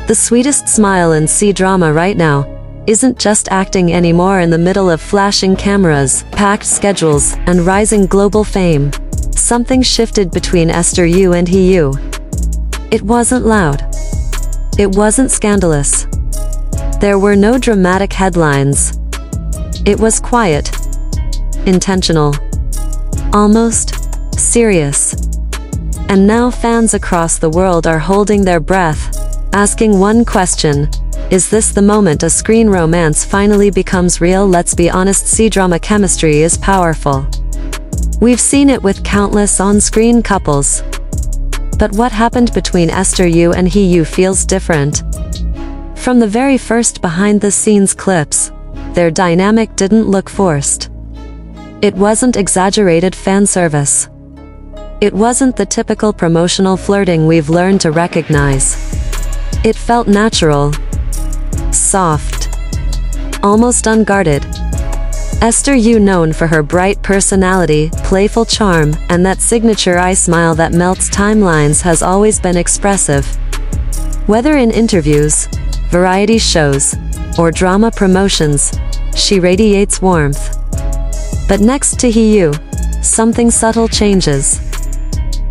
The sweetest smile in C-drama right now isn't just acting anymore in the middle of flashing cameras, packed schedules, and rising global fame. Something shifted between Esther Yu and Yu. It wasn't loud. It wasn't scandalous. There were no dramatic headlines. It was quiet, intentional, almost serious. And now fans across the world are holding their breath, asking one question: is this the moment a screen romance finally becomes real? Let's be honest, C-drama chemistry is powerful. We've seen it with countless on-screen couples. But what happened between Esther Yu and Yu feels different. From the very first behind-the-scenes clips, their dynamic didn't look forced. It wasn't exaggerated fan service. It wasn't the typical promotional flirting we've learned to recognize. It felt natural, soft, almost unguarded. Esther Yu, known for her bright personality, playful charm, and that signature eye smile that melts timelines, has always been expressive. Whether in interviews, variety shows, or drama promotions, she radiates warmth. But next to Yu, something subtle changes.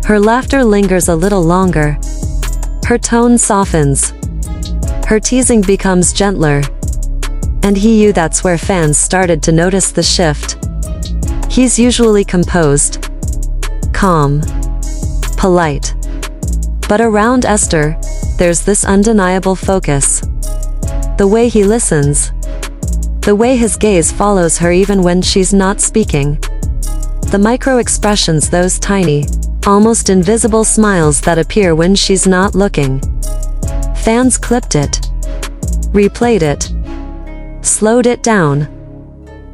Her laughter lingers a little longer. Her tone softens. Her teasing becomes gentler. And Yu, that's where fans started to notice the shift. He's usually composed, calm, polite. But around Esther, there's this undeniable focus. The way he listens. The way his gaze follows her even when she's not speaking. The micro-expressions, those tiny, almost invisible smiles that appear when she's not looking. Fans clipped it, replayed it, slowed it down.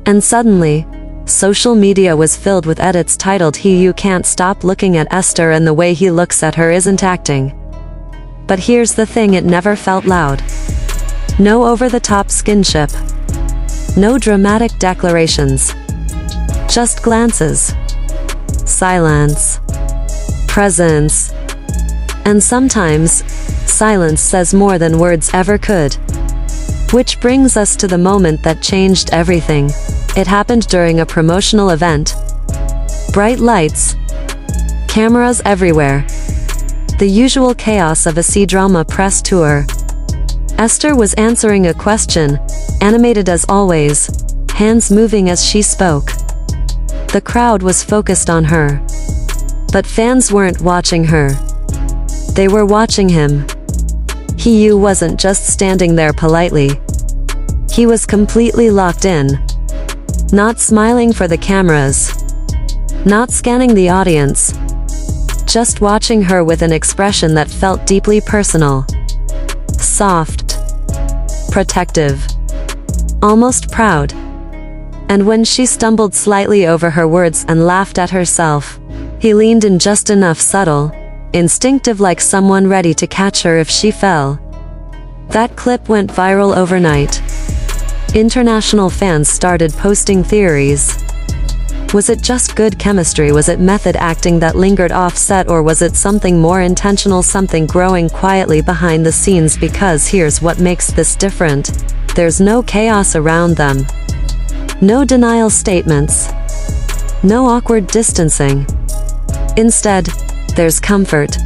And suddenly, social media was filled with edits titled "You can't stop looking at Esther and the way he looks at her isn't acting." But here's the thing, it never felt loud. No over-the-top skinship. No dramatic declarations. Just glances. Silence. Presence. And sometimes, silence says more than words ever could. Which brings us to the moment that changed everything. It happened during a promotional event. Bright lights. Cameras everywhere. The usual chaos of a C-drama press tour. Esther was answering a question, animated as always, hands moving as she spoke. The crowd was focused on her. But fans weren't watching her. They were watching him. Yu wasn't just standing there politely. He was completely locked in. Not smiling for the cameras. Not scanning the audience. Just watching her with an expression that felt deeply personal. Soft. Protective. Almost proud. And when she stumbled slightly over her words and laughed at herself, he leaned in just enough, subtle, instinctive, like someone ready to catch her if she fell. That clip went viral overnight. International fans started posting theories. Was it just good chemistry? Was it method acting that lingered off-set? Or was it something more intentional, something growing quietly behind the scenes? Because here's what makes this different. There's no chaos around them. No denial statements. No awkward distancing. Instead, there's comfort.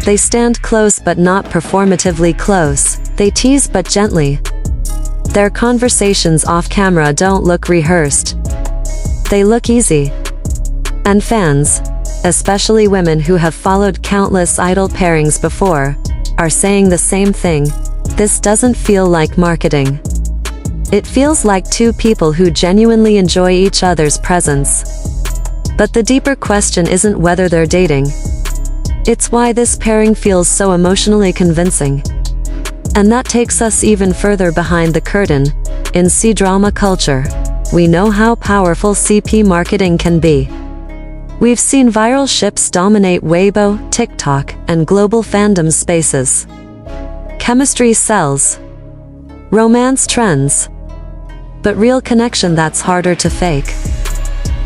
They stand close but not performatively close. They tease but gently. Their conversations off-camera don't look rehearsed. They look easy. And fans, especially women who have followed countless idol pairings before, are saying the same thing. This doesn't feel like marketing. It feels like two people who genuinely enjoy each other's presence. But the deeper question isn't whether they're dating. It's why this pairing feels so emotionally convincing. And that takes us even further behind the curtain. In C-drama culture, we know how powerful CP marketing can be. We've seen viral ships dominate Weibo, TikTok, and global fandom spaces. Chemistry sells. Romance trends. But real connection, that's harder to fake.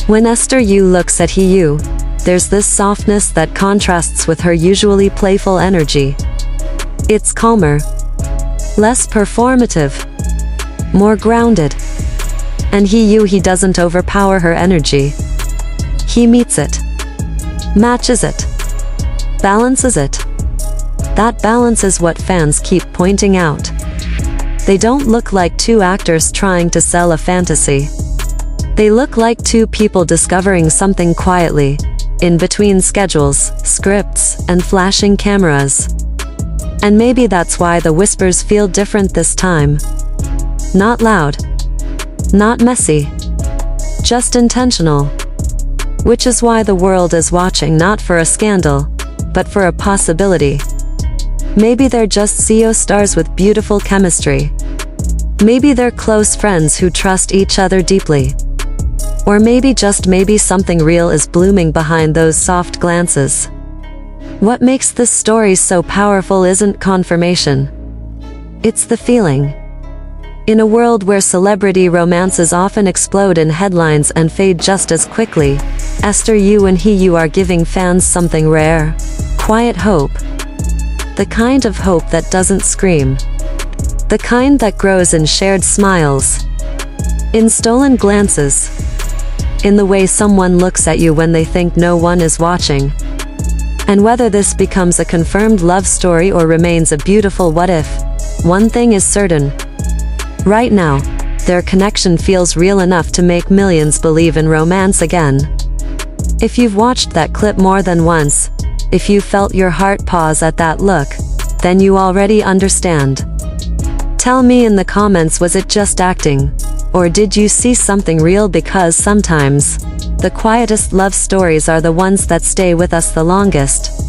When Esther Yu looks at Yu, there's this softness that contrasts with her usually playful energy. It's calmer, Less performative. More grounded. And he doesn't overpower her energy. He meets it. Matches it. Balances it. That balance is what fans keep pointing out. They don't look like two actors trying to sell a fantasy. They look like two people discovering something quietly, in between schedules, scripts, and flashing cameras. And maybe that's why the whispers feel different this time. Not loud. Not messy. Just intentional. Which is why the world is watching not for a scandal, but for a possibility. Maybe they're just CEO stars with beautiful chemistry. Maybe they're close friends who trust each other deeply. Or maybe just maybe something real is blooming behind those soft glances. What makes this story so powerful isn't confirmation. It's the feeling. In a world where celebrity romances often explode in headlines and fade just as quickly, Esther and he are giving fans something rare. Quiet hope. The kind of hope that doesn't scream. The kind that grows in shared smiles. In stolen glances. In the way someone looks at you when they think no one is watching. And whether this becomes a confirmed love story or remains a beautiful what if, one thing is certain. Right now, their connection feels real enough to make millions believe in romance again. If you've watched that clip more than once, if you felt your heart pause at that look, then you already understand. Tell me in the comments, was it just acting? Or did you see something real? Because sometimes, the quietest love stories are the ones that stay with us the longest.